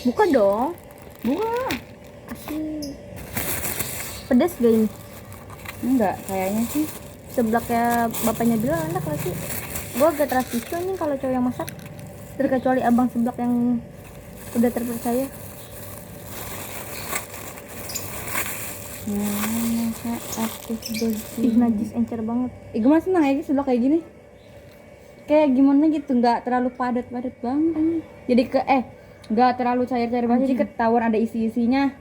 Buka dong. Buah. Asik. Pedas gak ini? Enggak, kayaknya sih. Seblak kayak bapaknya bilang enak gak sih? Gue agak terasiswa nih kalau cowok yang masak. Terkecuali abang seblak yang udah terpercaya. Aktif bersih. Ih, najis encer banget. Gue masih senang ya seblak kayak gini. Kayak gimana gitu, nggak terlalu padat-padat banget ini. Jadi nggak terlalu cair-cair banget, jadi ketahuan ada isi-isinya.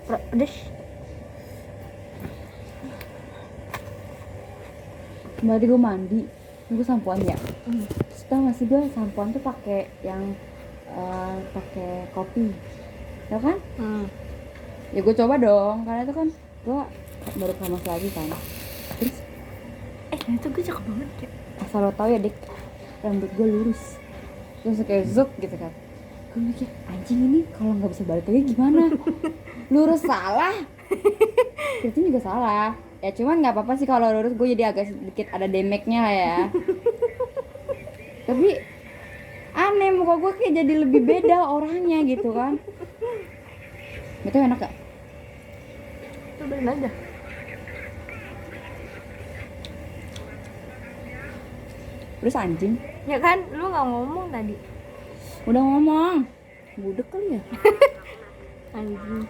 Pedes. Berarti gue mandi, gue sampoan ya. Setelah masih gue sampoan tuh pakai yang pakai kopi, ya kan? Ya gue coba dong, karena itu kan gue baru panas lagi kan. Terus Itu gue cakep banget ya. asal lo tau ya dik, rambut gue lurus, terus kayak zuk gitu kan. Gue mikir anjing ini kalau nggak bisa balik lagi gimana? Lurus salah, itu juga salah. Ya cuman nggak apa-apa sih kalau lurus, gue jadi agak sedikit ada damage-nya lah ya. Tapi aneh, muka gue kayak jadi lebih beda orangnya gitu kan. Itu enak gak? Cobain aja. Terus anjing? Ya kan, lu nggak ngomong tadi. Udah ngomong. Budek kali ya? Anjing.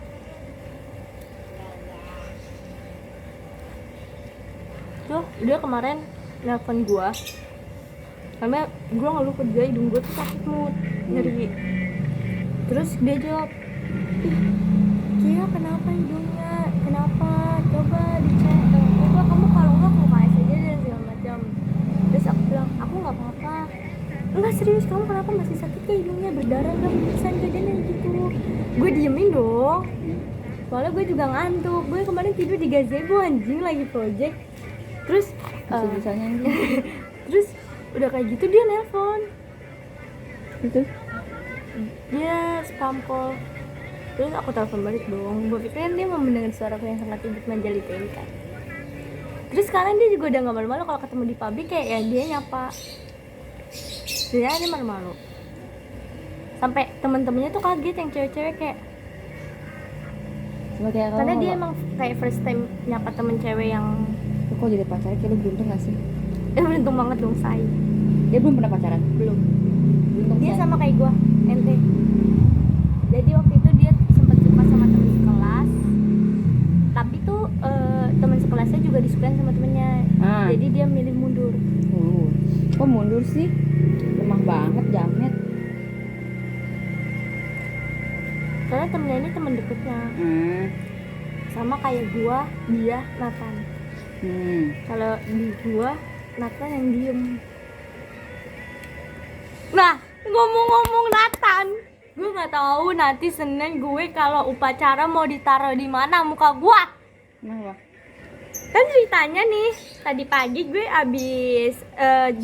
Tuh, dia kemarin nelpon gua. Karena gua ngeluh ke dia, hidung gua tuh sakit mood, nyeri. Terus dia jawab, "Ih, Kia kenapa hidungnya? Kenapa? Coba dicek." Coba kamu kalau nggak ke UKS aja dan segala macam. Terus aku bilang, "Aku nggak apa-apa." "Enggak, serius, kamu kenapa masih sakit ke hidungnya? Berdarah nggak bisa jadinya gitu." Gue diemin dong. Soalnya gue juga ngantuk. Gue kemarin tidur di gazebo anjing lagi project. Terus Bisa-bisanya ini. terus udah kayak gitu dia nelpon. Itu Dia spam call. Terus aku telepon balik dong. Gue pikir dia mau mendengar suaraku yang sangat imut menjelita ini kan. Terus sekarang dia juga udah gak malu-malu kalau ketemu di pabrik, kayak ya dia nyapa. Dia malu-malu. Sampai temen-temennya tuh kaget yang cewek-cewek kayak. Karena dia emang kayak first time nyapa temen cewek yang lu kok jadi pacaran, kayak lu beruntung gak sih? beruntung banget dong, say. Dia belum pernah pacaran? Belum. Beruntung Dia say. sama kayak gua, ente. Jadi waktu itu dia sempat suka sama temen sekelas, tapi tuh temen sekelasnya juga disukain sama temennya. Jadi dia milih mundur. Kok mundur sih? Lemah banget, jamet. Karena temennya ini temen deketnya, sama kayak gua, dia, Nathan. Kalau di gua, Nathan yang diem. Nah, ngomong-ngomong Nathan, gue nggak tahu nanti Senin gue kalau upacara mau ditaruh di mana muka gua. Kenapa? Kan ceritanya nih, tadi pagi gue abis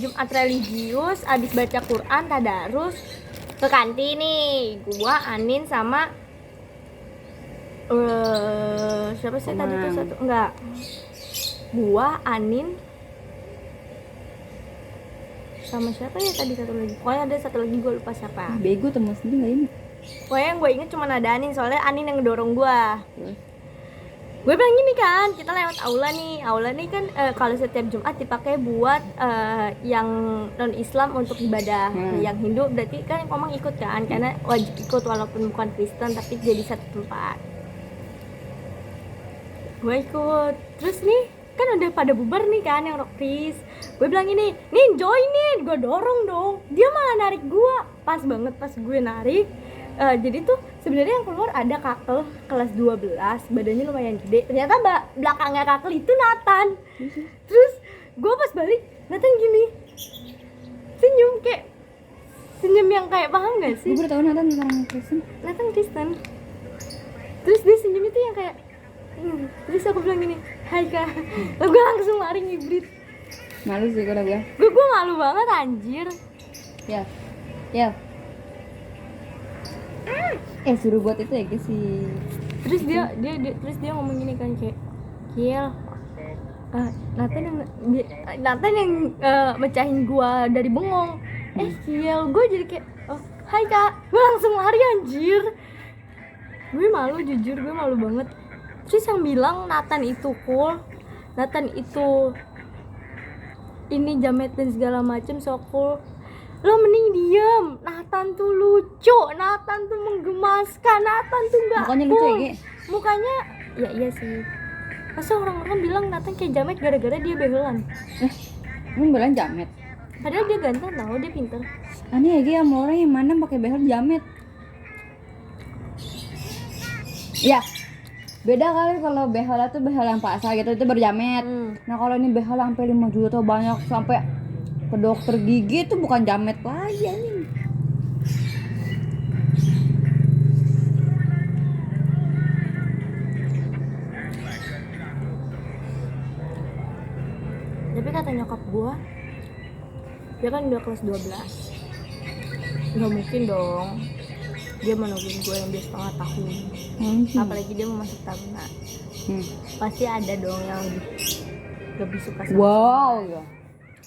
Jumat religius, abis baca Quran, tadarus, ke kantin nih. Gua, Anin, sama siapa sih tadi tuh satu? Enggak. Gua, Anin, sama siapa ya tadi satu lagi? Pokoknya ada satu lagi, gue lupa siapa. Bego, temen sendiri gak ini? Pokoknya yang gue inget cuma ada Anin, soalnya Anin yang ngedorong gue. Gue bilang gini kan, kita lewat aula nih kan kalau setiap Jumat dipakai buat yang non Islam untuk ibadah. Yang Hindu berarti kan ngomong ikut kan, karena wajib ikut walaupun bukan Kristen, tapi jadi satu tempat. Gue ikut, terus nih kan udah pada bubar nih kan yang rockris. Gue bilang gini, nih joinin, gue dorong dong. Dia malah narik gue, pas banget pas gue narik. Jadi tuh sebenarnya yang keluar ada Kakel kelas 12, badannya lumayan gede. Ternyata belakangnya Kakel itu Nathan. Terus gue pas balik, Nathan gini, senyum yang kayak, paham gak sih? Gue baru tau Nathan orang Kristen. Nathan Kristen. Terus dia senyum itu yang kayak terus aku bilang gini, hai kak. Lalu gue langsung lari ngibrit. Malu sih kalau gue. Gue malu banget anjir. Ya. Suruh buat itu ya guys sih. Terus dia ngomong gini kan kayak, Kiel, Nathan yang mecahin gua dari bengong. Sial, gue jadi kayak hai kak, gue langsung lari anjir. Gue malu, jujur gue malu banget. Terus yang bilang Nathan itu cool, Nathan itu ini jamet dan segala macem, so cool. Lo mending diem. Nathan tuh lucu, Nathan tuh menggemaskan, Nathan tuh nggak Mukanya cool. lucu ya, Ge? Mukanya ya iya sih. Masa orang-orang bilang Nathan kayak jamet gara-gara dia behelan? Emang belan jamet? Padahal dia ganteng tau, dia pinter. Aneh ya Ge, sama orang yang mana pakai behel jamet. Ya, beda kali kalau behel tuh behel yang pasar gitu itu berjamet. Nah kalau ini behel sampai 5 juta banyak sampai ke dokter gigi itu bukan jamet lagi nih. Tapi kata nyokap gua, dia kan udah kelas 12. Nggak mungkin dong dia mau nungguin gue yang dia setengah tahun. Apalagi dia mau masuk taruna. Pasti ada dong yang lebih suka sama Wow ya.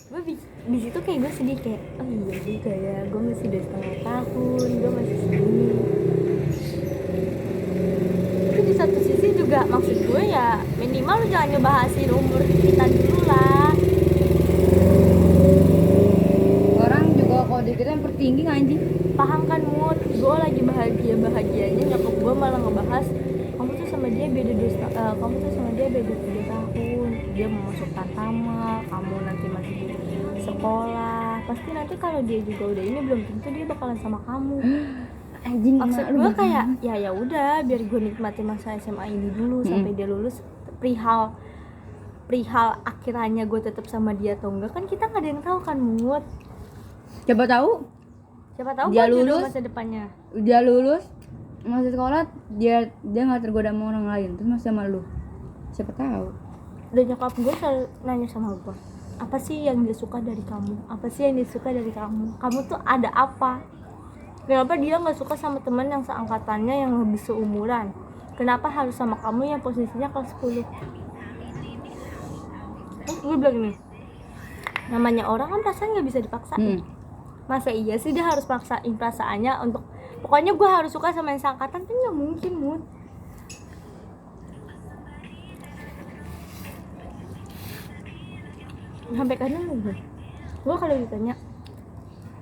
gue. Di situ kayak gue sedih, kayak oh iya juga ya, gue masih udah setengah tahun, gue masih segini. Tapi di satu sisi juga maksud gue ya minimal lu jangan ngebahasin umur kita dulu lah. Orang juga kalau dikira yang tertinggi anjing. Paham kan mood, gue lagi bahagianya nyokap gue malah ngebahas kamu tuh sama dia beda 3 tahun, dia mau masuk Tantama, kamu nanti masih di sekolah, pasti nanti kalau dia juga udah ini belum tentu dia bakalan sama kamu. Anjing, Maksud gue kayak ya udah biar gue nikmati masa SMA ini dulu sampai dia lulus. Perihal akhirnya gue tetap sama dia atau enggak kan kita nggak ada yang tahu kan mood. Siapa tahu dia dia lulus lulus masa depannya. Dia lulus masih sekolah, dia nggak tergoda sama orang lain terus masih sama lu, siapa tahu. Dan nyokap gue selalu nanya sama gue, apa sih yang dia suka dari kamu, apa sih yang dia suka dari kamu tuh ada apa, kenapa dia nggak suka sama teman yang seangkatannya yang lebih seumuran, kenapa harus sama kamu yang posisinya kelas 10. Gue bilang nih, namanya orang kan perasaan nggak bisa dipaksain. Masa iya sih dia harus paksain perasaannya untuk pokoknya gue harus suka sama yang seangkatan, kan nggak mungkin mood. Sampai kadang gue kalau ditanya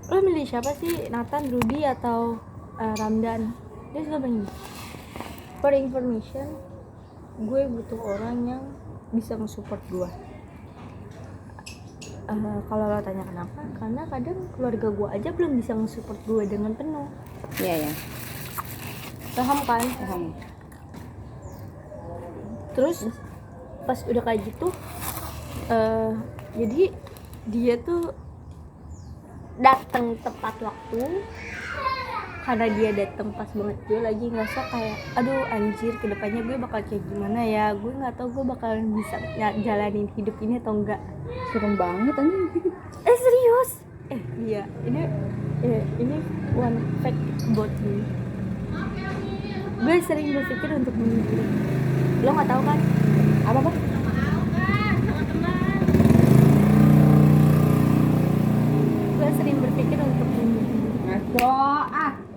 lo milih siapa sih, Nathan, Rudy atau Ramdan, dia suka bilang for information, gue butuh orang yang bisa nge-support gue. Kalau lo tanya kenapa, karena kadang keluarga gue aja belum bisa nge-support gue dengan penuh. Iya. Paham kan? Paham. Terus pas udah kayak gitu jadi dia tuh datang tepat waktu, karena dia datang pas banget. Gue lagi ngerasa kayak aduh anjir, kedepannya gue bakal kayak gimana ya, gue nggak tahu gue bakalan bisa jalanin hidup ini atau enggak. Serem banget anjing. Serius? Iya, ini one fact about me. Gue sering berpikir untuk bunuh diri. Lo nggak tahu kan? Apa? Gue sering berpikir untuk bunuh diri.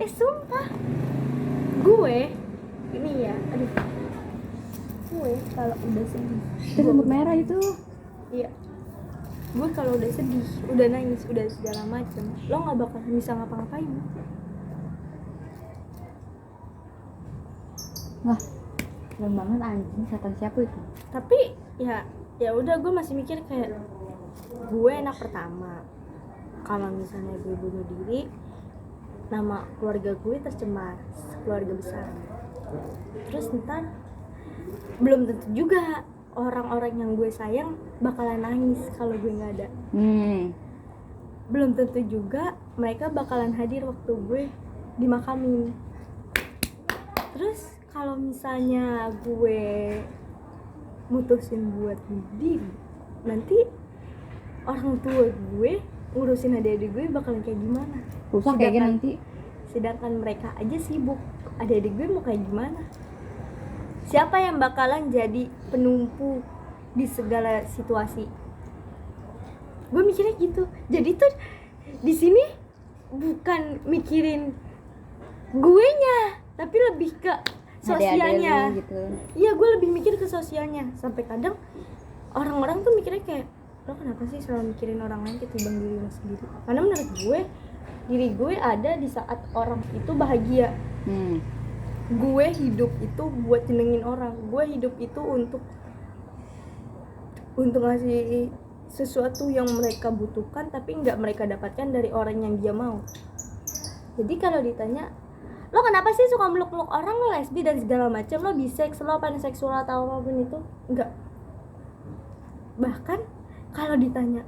Sumpah. Gue ini ya, gue kalau udah sedih. Itu rambut merah itu. Iya. Gue kalau udah sedih, udah nangis, udah segala macem, lo nggak bakal bisa ngapa-ngapain. Wah, serem banget anjing, setan siapa itu? Tapi ya udah, gue masih mikir kayak gue anak pertama. Kalau misalnya gue bunuh diri, nama keluarga gue tercemar, keluarga besar. Terus ntar belum tentu juga orang-orang yang gue sayang bakalan nangis kalau gue nggak ada. Belum tentu juga mereka bakalan hadir waktu gue dimakamin. Terus kalau misalnya gue mutusin buat bunuh diri, nanti orang tua gue ngurusin adik-adik gue bakalan kayak gimana? Rusak kayak nanti. Sedangkan mereka aja sibuk, adik-adik gue mau kayak gimana? Siapa yang bakalan jadi penumpu di segala situasi. Gue mikirnya gitu. Jadi tuh di sini bukan mikirin guenya, tapi lebih ke sosialnya. Ade-ade lu gitu. Iya, gue lebih mikir ke sosialnya. Sampai kadang orang-orang tuh mikirnya kayak, lo kenapa sih selalu mikirin orang lain ketimbang diri lo sendiri? Karena menurut gue, diri gue ada di saat orang itu bahagia. Gue hidup itu buat nyenengin orang. Gue hidup itu untuk ngasih sesuatu yang mereka butuhkan tapi nggak mereka dapatkan dari orang yang dia mau. Jadi kalau ditanya, lo kenapa sih suka meluk-meluk orang, lo lesbi dan segala macam, lo bisex, lo panseksual atau apapun itu? Enggak. Bahkan kalau ditanya,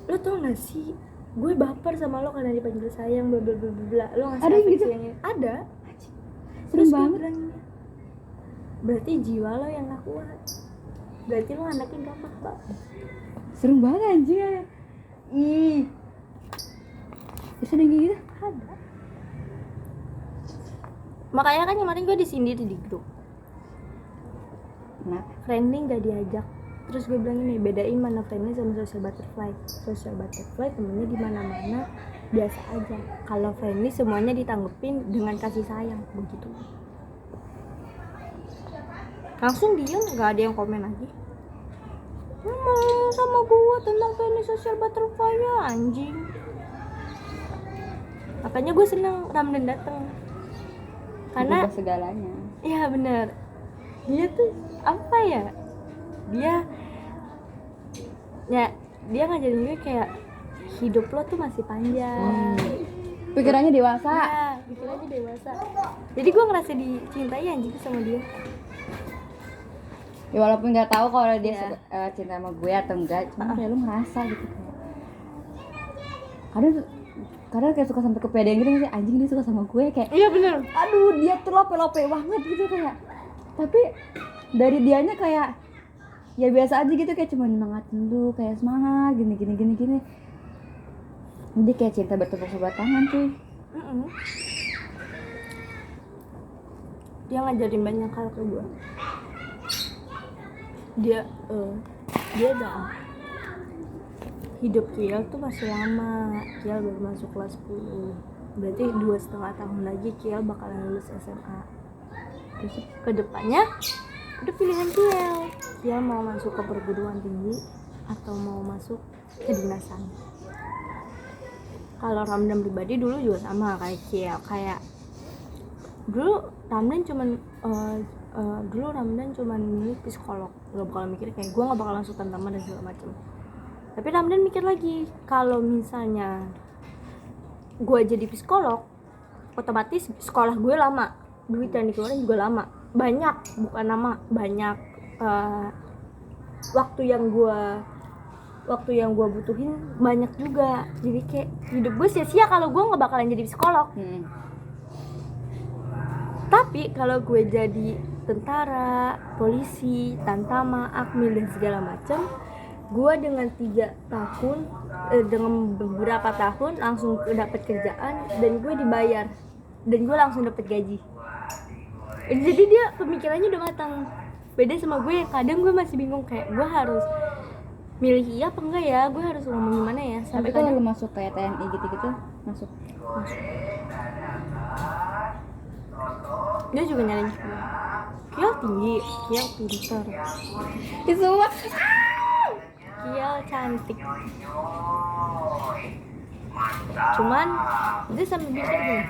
lo tau gak sih gue baper sama lo karena dipanggil sayang, bla bla bla bla, lo ngasih Ada efek gitu? yang ini? Ada. Serem Terus gue banget. bilang, berarti jiwa lo yang gak kuat, berarti lo anaknya gampang banget. Serem banget anjir. Ih. Bisa ada yang kayak gitu? Ada. Makanya kan kemarin gue disindir di grup, Kenapa? friendly gak diajak. Terus gue bilang ini, bedain mana friendly sama social butterfly. Social butterfly temennya di mana-mana biasa aja. Kalau friendly semuanya ditanggepin dengan kasih sayang, begitu. Langsung diem, nggak ada yang komen lagi. Ngomong sama gue tentang friendly social butterfly ya, anjing. Makanya gue seneng Ramdan dateng. Karena Berubah segalanya. iya benar, dia tuh apa ya, dia ngajarin gue kayak hidup lo tuh masih panjang. Pikirannya dewasa. Ya, pikirannya dewasa. Jadi gue ngerasa dicintai anjing sama dia. Ya walaupun nggak tahu kalau dia Iya. cinta sama gue atau enggak, cuma kayak lu ngerasa gitu kayak. Kadang kayak suka sampai kepedean gitu sih, anjing dia suka sama gue kayak. Iya benar. Aduh, dia tuh lope-lope banget gitu kayak. Tapi dari dianya kayak ya biasa aja gitu, kayak cuma nyemangatin lu, kayak semangat gini. Jadi kayak cinta bertepuk sebelah tangan cuy. Dia ngajarin banyak hal ke gue. Dia dong hidup Kiel tuh masih lama. Kiel baru masuk kelas 10, berarti 2,5 tahun lagi Kiel bakalan lulus SMA. Terus kedepannya udah pilihan Kiel, dia mau masuk ke perguruan tinggi atau mau masuk kedinasan. Kalau Ramdan pribadi dulu juga sama kayak Kiel, kayak dulu Ramdan cuman milih psikolog, gak bakal mikir kayak gue gak bakal masuk tantama dan segala macam. Tapi Ramdan mikir lagi, kalau misalnya gue jadi psikolog, otomatis sekolah gue lama, duit yang dikeluarin juga lama, banyak, bukan lama, banyak. Waktu yang gue butuhin banyak juga. Jadi kayak hidup gue sia-sia kalau gue nggak bakalan jadi psikolog. Tapi kalau gue jadi tentara, polisi, tantama, akmil dan segala macam, gue dengan 3 tahun, dengan beberapa tahun langsung dapat kerjaan dan gue dibayar dan gue langsung dapat gaji. Jadi dia pemikirannya udah matang. Beda sama gue, kadang gue masih bingung kayak gue harus milih iya apa enggak ya, gue harus ngomong gimana ya. Sampai kalau lu masuk kayak TNI gitu-gitu masuk. Dia juga nyariin Kiel tinggi, Kiel pintar, Itu semua. Kiel cantik. Cuman dia sampai mikir gini,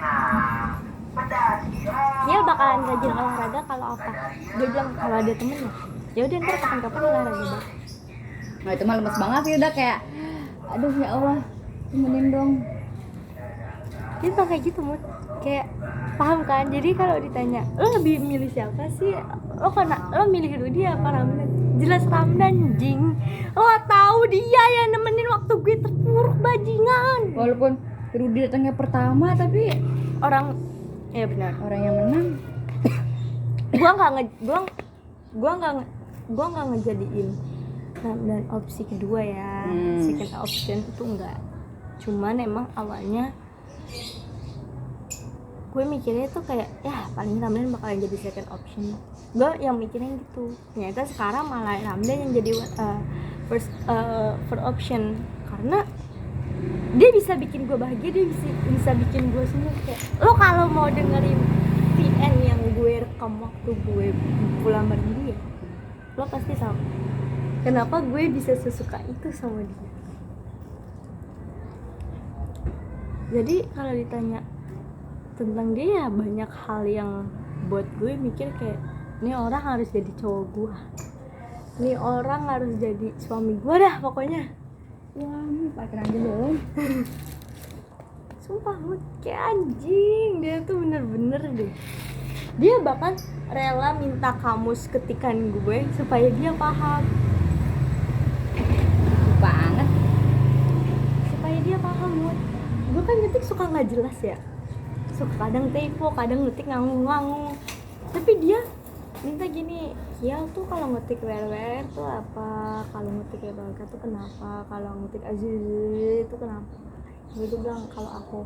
Kiel bakalan rajin olahraga kalau apa? Dia bilang kalau ada temennya, ya udah ntar kapan-kapan olahraga bang. Nah itu mah lemes banget sih, udah kayak aduh ya Allah temenin dong. Dia tuh kayak gitu Mut, kayak paham kan? Jadi kalau ditanya lo lebih milih siapa sih, lo milih Rudy apa Ramdan? Jelas Ramdan jing. Lo tahu dia yang nemenin waktu gue terpuruk bajingan. Walaupun Rudy datangnya pertama tapi Orang ya benar, orang yang menang. gua nggak ngejadiin Ramdan opsi kedua ya. Second option itu enggak. Cuman emang awalnya gue mikirnya tuh kayak ya paling Ramdan bakalan jadi second option. gue yang mikirin gitu. Ternyata sekarang malah Ramdan yang jadi first option, karena dia bisa bikin gue bahagia, dia bisa bikin gue seneng. Kayak lo kalau mau dengerin VN yang gue rekam waktu gue pulang bareng dia, lo pasti tahu kenapa gue bisa sesuka itu sama dia. Jadi kalau ditanya tentang dia ya banyak hal yang buat gue mikir kayak ini orang harus jadi cowok gue, ini orang harus jadi suami gue dah pokoknya. Wah, pacaran aja belum. Sumpah Mut, kayak anjing, dia tuh bener-bener deh. Dia bahkan rela minta kamus ketikan gue supaya dia paham. Banget. Supaya dia paham Mut. Gue kan ngetik suka nggak jelas ya, suka kadang typo, kadang ngetik nganggung-nganggung. Tapi dia minta gini, Kiel tuh kalau ngetik WR tuh apa, kalau ngetik WR tuh kenapa, kalau ngetik Aziz itu kenapa. Gue tuh bilang kalau aku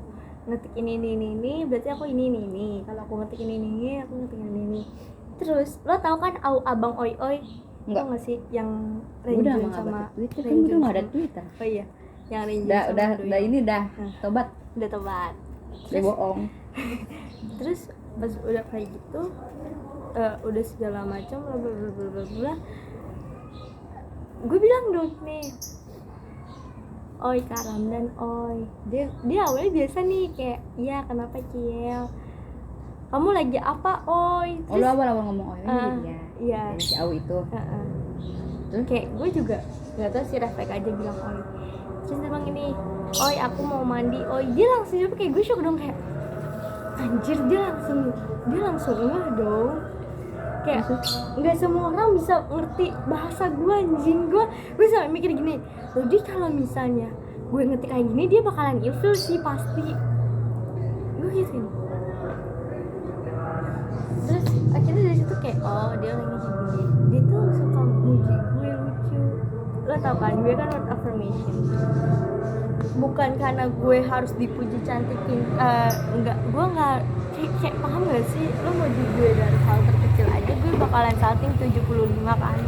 ngetik ini berarti aku ini, kalau aku ngetik ini aku ngetik ini. Terus lo tau kan abang Oi Oi? Enggak. Tau gak sih yang Udah Renjun mah sama Twitter, kan udah nggak ada Twitter. Oh iya, yang Renjun Udah ini dah tobat. udah tobat. Dia bohong. Terus pas udah kayak gitu udah segala macam bla bla bla bla bla, gue bilang dong nih, Oi Kak Ramdan, Oi, dia awalnya biasa nih kayak iya kenapa Kiel, kamu lagi apa Oi. Oh lu awal-awal ngomong Oi ya iya si Au itu. Terus kayak gue juga nggak tahu sih, refleks aja bilang Oi. Terus dia bilang ini, Oi aku mau mandi Oi. Dia langsung jawab, kayak gue shock dong, kayak anjir, dia langsung ngeh dong. Kayak nggak semua orang bisa ngerti bahasa gue, anjing. Gue sampai mikir gini, jadi kalau misalnya gue ngetik kayak gini dia bakalan ilfil sih pasti, gue gitu. Terus akhirnya dari situ kayak oh dia orangnya kayak gini, dia tuh suka muji gue lucu. Lo tau kan gue kan word affirmation, bukan karena gue harus dipuji cantikin, gue nggak kayak paham gak sih, lo muji gue dari hal terkecil aja gue bakalan salting 75 kali.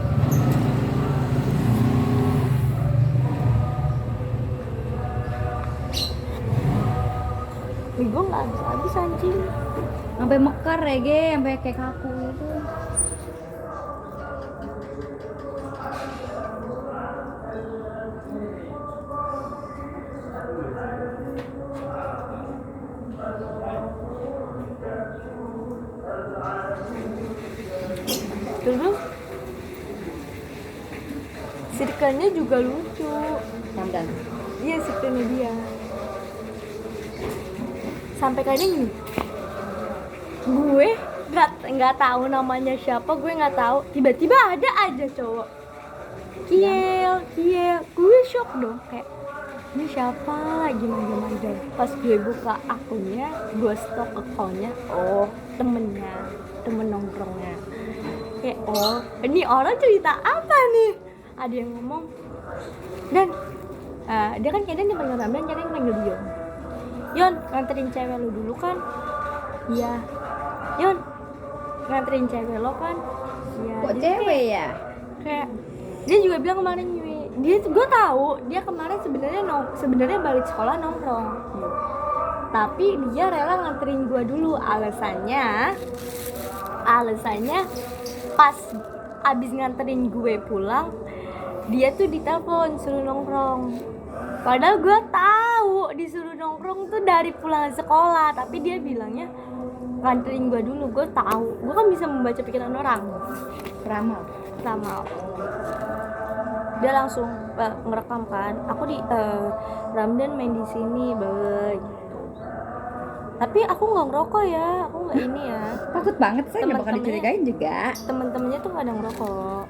Gue nggak habis anjing, Sampai mekar ya ge, sampai kayak kaku gitu. terus circle-nya juga lucu. Ramdan. Iya circle-nya dia. Sampai kadang gini, gue nggak tahu namanya siapa, gue nggak tahu, tiba-tiba ada aja cowok Kiel, gue shock dong, kayak ini siapa lagi manggil. Pas gue buka akunnya, gue stok akunnya, oh temen nongkrongnya. Kayak oh ini orang cerita apa nih, ada yang ngomong. Dan dia kan kadang dia panggil Ramdan, kadang panggil Dion. Yon, nganterin cewek lu dulu kan? Iya. Yon, nganterin cewek lo kan? Iya. Kok cewek ya? Kayak dia juga bilang kemarin, dia gue tahu dia kemarin sebenarnya balik sekolah nongkrong. Tapi dia rela nganterin gue dulu, alasannya pas abis nganterin gue pulang, dia tuh ditelepon suruh nongkrong. Padahal gue tahu disuruh nongkrong tuh dari pulang sekolah, tapi dia bilangnya nganterin gue dulu. Gue tahu, gue kan bisa membaca pikiran orang. Ramal. Dia langsung ngerekam kan, aku di Ramdan main di sini gitu. Tapi aku nggak ngerokok ya, aku nggak ini ya. Takut banget saya nggak bakal dicurigain juga. Temen-temennya tuh nggak ada ngerokok.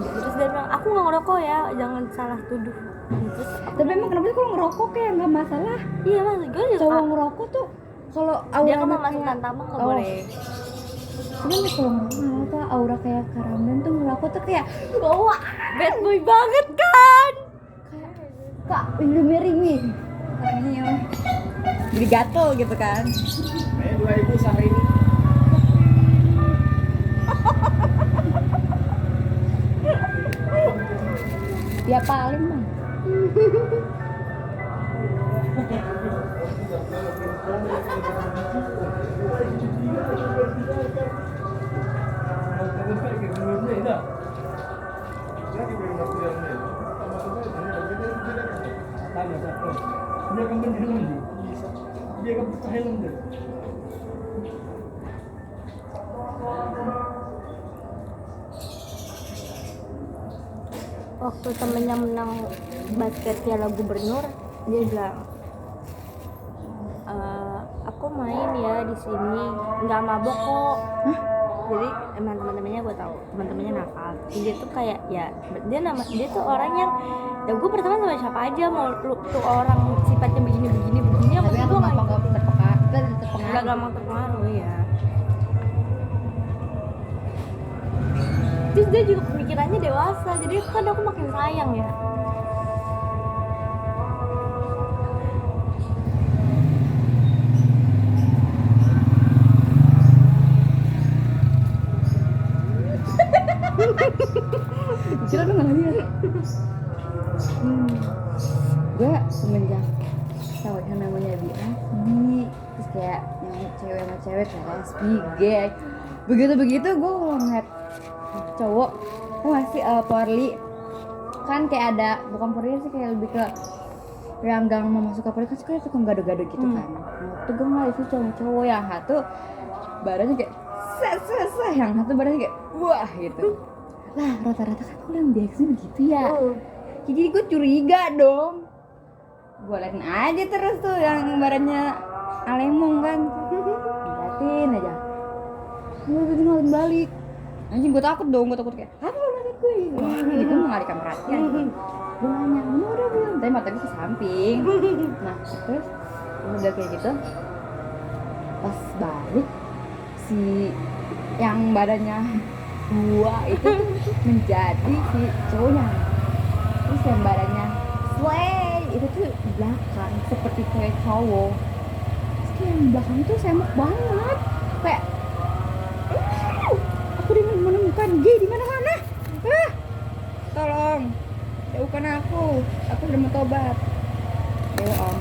Terus dia bilang aku nggak ngerokok ya, jangan salah tuduh. Terus Tapi emang kenapa sih kalau ngerokok kayak nggak masalah? iya mas, gue juga Cowok ngerokok tuh kalau dia aura kan mau kayak masuk tantama nggak Oh. boleh. Cuman kalau ngerokok apa aura kayak Karamdan tuh ngerokok tuh kayak Wah, bad boy banget kan? Kak, ring katanya jadi gatel gitu kan. 2000 sehari ini. Ya paling bang. Waktu temennya menang basket Piala Gubernur, dia bilang, aku main ya di sini, nggak mabok kok. Jadi emang teman-temannya gue tahu, teman-temannya nakal. Dia tuh kayak ya, dia tuh orang yang ya gue berteman sama siapa aja, mau lu tuh orang sifatnya begini yang Tapi penting aku gue gampang nggak terpengaruh. gampang terpengaruh ya. Terus dia juga pemikirannya dewasa, jadi kan aku makin sayang ya. Kira lu nggak lihat? Gue semenjak tahu yang namanya BFB, terus kayak yang cewek sama cewek kayak lesbi, gay, begitu gue kalau ngeliat cowok, tuh masih Porli, kan kayak ada, bukan Porli sih, kayak lebih ke yang gang mau masuk ke Porli kan suka gado-gado gitu kan. Nah, waktu gue ngeliat itu cowok yang satu badannya kayak yang satu badannya kayak wah gitu. Lah rata-rata kan kalau yang BFB begitu ya. Jadi gue curiga dong. Gue liatin aja terus tuh yang badannya alemong kan. Liatin aja. Gue ngeliatin balik. Anjing gue takut dong, gue takut kayak apa lo ngeliat gue gitu. Jadi gue mengalihkan perhatian. Gue nanya, udah belum? Tapi mata gue ke samping. Nah terus udah kayak gitu. Pas balik si yang badannya dua itu menjadi si cowoknya. Terus yang badannya slay itu tuh di belakang seperti kayak cowok. Terus kayak yang belakang tuh semok banget. Kayak aku menemukan gay di mana-mana. Tolong jauhkan aku udah mau tobat. Ya om.